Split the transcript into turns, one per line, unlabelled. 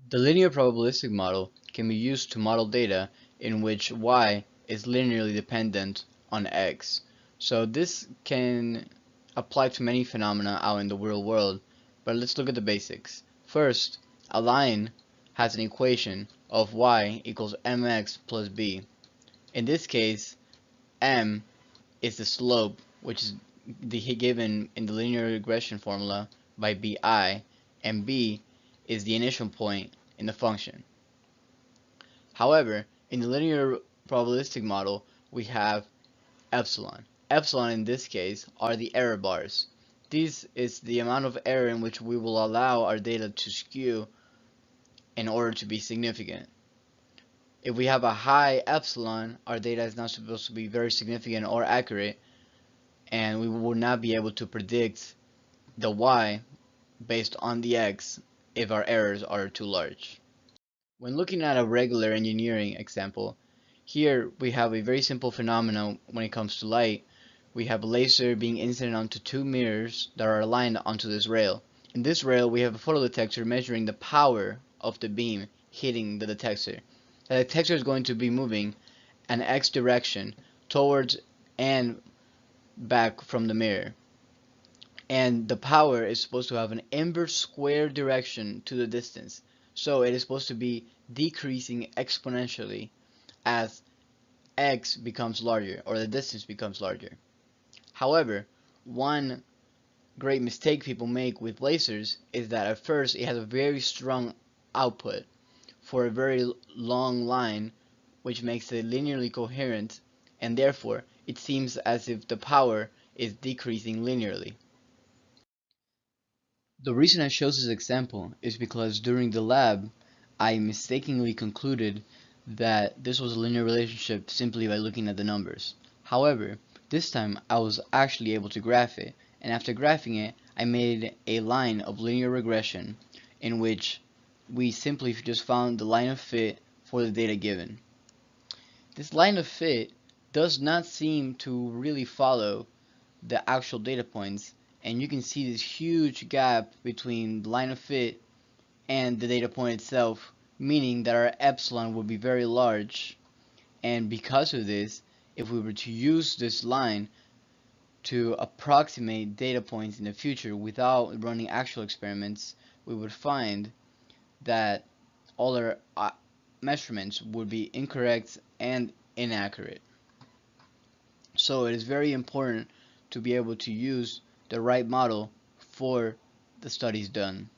The linear probabilistic model can be used to model data in which y is linearly dependent on x. So this can apply to many phenomena out in the real world, but let's look at the basics. First, a line has an equation of y equals mx plus b. In this case, m is the slope, which is given in the linear regression formula by bi, and b is the initial point in the function. However, in the linear probabilistic model, we have epsilon. Epsilon in this case are the error bars. This is the amount of error in which we will allow our data to skew in order to be significant. If we have a high epsilon, our data is not supposed to be very significant or accurate, and we will not be able to predict the y based on the x if our errors are too large. When looking at a regular engineering example, here we have a very simple phenomenon when it comes to light. We have a laser being incident onto two mirrors that are aligned onto this rail. In this rail, we have a photodetector measuring the power of the beam hitting the detector. The detector is going to be moving an x direction towards and back from the mirror. And the power is supposed to have an inverse square direction to the distance. So it is supposed to be decreasing exponentially as x becomes larger or the distance becomes larger. However, one great mistake people make with lasers is that at first it has a very strong output for a very long line, which makes it linearly coherent, and therefore it seems as if the power is decreasing linearly. The reason I chose this example is because during the lab I mistakenly concluded that this was a linear relationship simply by looking at the numbers. However, this time I was actually able to graph it, and after graphing it I made a line of linear regression in which we simply just found the line of fit for the data given. This line of fit does not seem to really follow the actual data points, and you can see this huge gap between the line of fit and the data point itself, meaning that our epsilon would be very large. And because of this, if we were to use this line to approximate data points in the future without running actual experiments, we would find that all our measurements would be incorrect and inaccurate. So it is very important to be able to use the right model for the studies done.